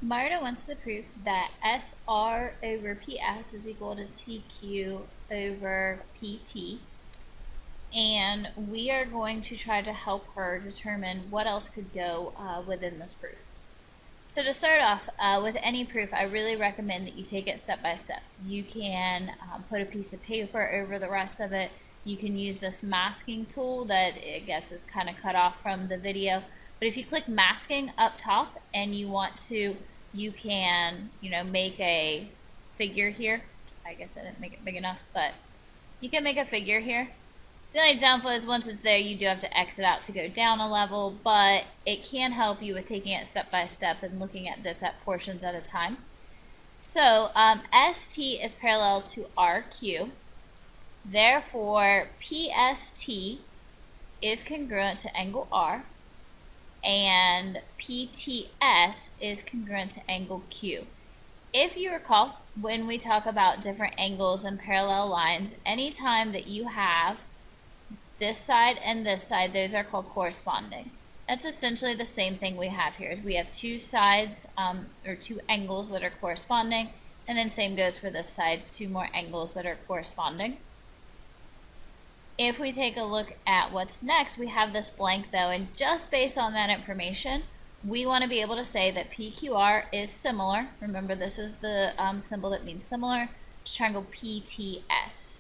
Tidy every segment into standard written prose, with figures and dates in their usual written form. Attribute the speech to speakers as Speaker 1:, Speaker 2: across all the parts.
Speaker 1: Marta wants to prove that SR over PS is equal to TQ over PT. And we are going to try to help her determine what else could go within this proof. So to start off with any proof, I really recommend that you take it step by step. You can put a piece of paper over the rest of it. You can use this masking tool that I guess is kind of cut off from the video. But if you click masking up top and you want to, you can, make a figure here. I guess I didn't make it big enough, but you can make a figure here. The only downfall is once it's there, you do have to exit out to go down a level, but it can help you with taking it step by step and looking at this at portions at a time. So ST is parallel to RQ. Therefore, PST is congruent to angle R, and PTS is congruent to angle Q. If you recall, when we talk about different angles and parallel lines, anytime that you have this side and this side, those are called corresponding. That's essentially the same thing we have here. We have two sides or two angles that are corresponding, and then same goes for this side, two more angles that are corresponding. If we take a look at what's next, we have this blank though, and just based on that information, we want to be able to say that PQR is similar. Remember, this is the symbol that means similar to triangle PTS.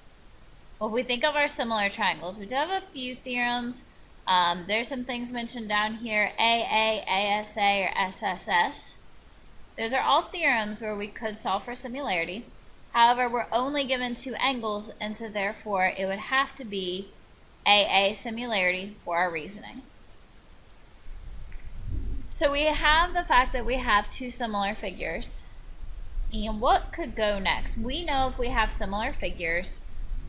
Speaker 1: Well, if we think of our similar triangles, we do have a few theorems. There's some things mentioned down here, AA, ASA, or SSS. Those are all theorems where we could solve for similarity. However, we're only given two angles, and so therefore it would have to be AA similarity for our reasoning. So we have the fact that we have two similar figures. And what could go next? We know if we have similar figures,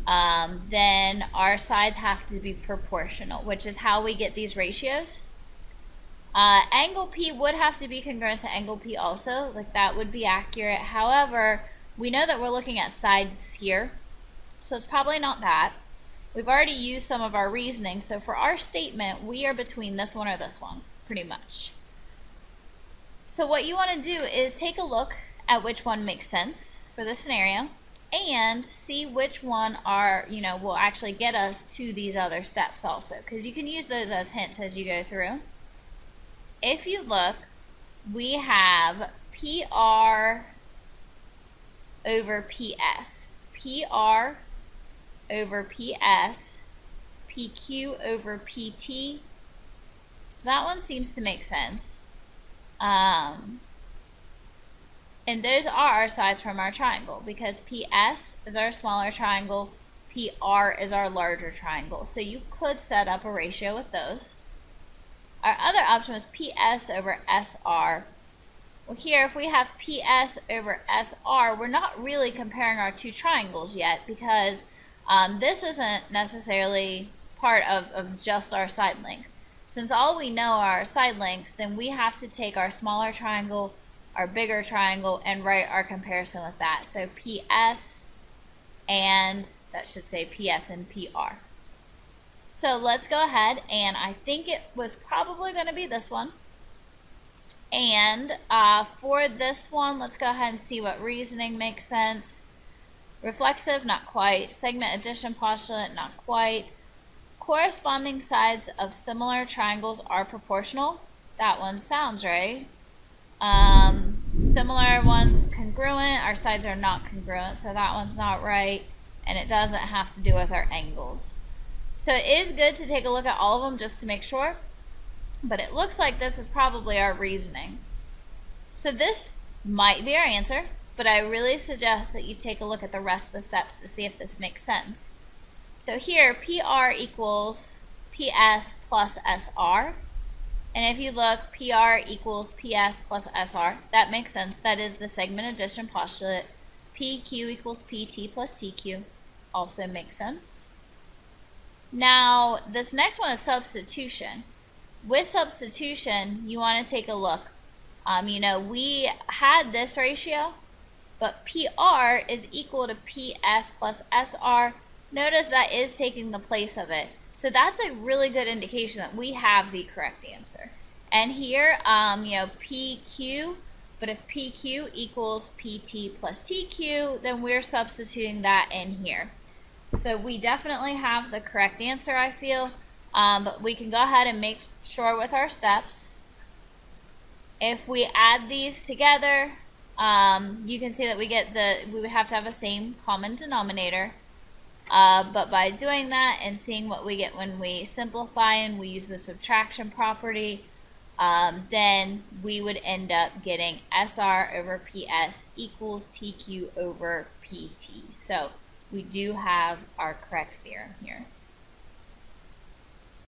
Speaker 1: then our sides have to be proportional, which is how we get these ratios. Angle P would have to be congruent to angle P also, like that would be accurate. However, we know that we're looking at sides here, so it's probably not that. We've already used some of our reasoning, so for our statement, we are between this one or this one, pretty much. So what you want to do is take a look at which one makes sense for this scenario, and see which one will actually get us to these other steps also, because you can use those as hints as you go through. If you look, we have PR over PS, PR over PS, PQ over PT. So that one seems to make sense. And those are our sides from our triangle, because PS is our smaller triangle, PR is our larger triangle. So you could set up a ratio with those. Our other option was PS over SR. Well, here, if we have PS over SR, we're not really comparing our two triangles yet, because this isn't necessarily part of just our side length. Since all we know are our side lengths, then we have to take our smaller triangle, our bigger triangle, and write our comparison with that. So PS, and that should say PS and PR. So let's go ahead, and I think it was probably going to be this one. And for this one, let's go ahead and see what reasoning makes sense. Reflexive, not quite. Segment addition postulate, not quite. Corresponding sides of similar triangles are proportional. That one sounds right. Similar ones congruent. Our sides are not congruent, so that one's not right. And it doesn't have to do with our angles. So it is good to take a look at all of them just to make sure. But it looks like this is probably our reasoning. So this might be our answer, but I really suggest that you take a look at the rest of the steps to see if this makes sense. So here, PR equals PS plus SR. And if you look, PR equals PS plus SR. That makes sense. That is the segment addition postulate. PQ equals PT plus TQ. Also makes sense. Now, this next one is substitution. With substitution, you want to take a look. We had this ratio, but PR is equal to PS plus SR. Notice that is taking the place of it. So that's a really good indication that we have the correct answer. And here, PQ But if PQ equals PT plus TQ, then we're substituting that in here. So we definitely have the correct answer, I feel. But we can go ahead and make sure with our steps. If we add these together, you can see that we would have to have a same common denominator. But by doing that and seeing what we get when we simplify and we use the subtraction property, then we would end up getting SR over PS equals TQ over PT. So we do have our correct theorem here.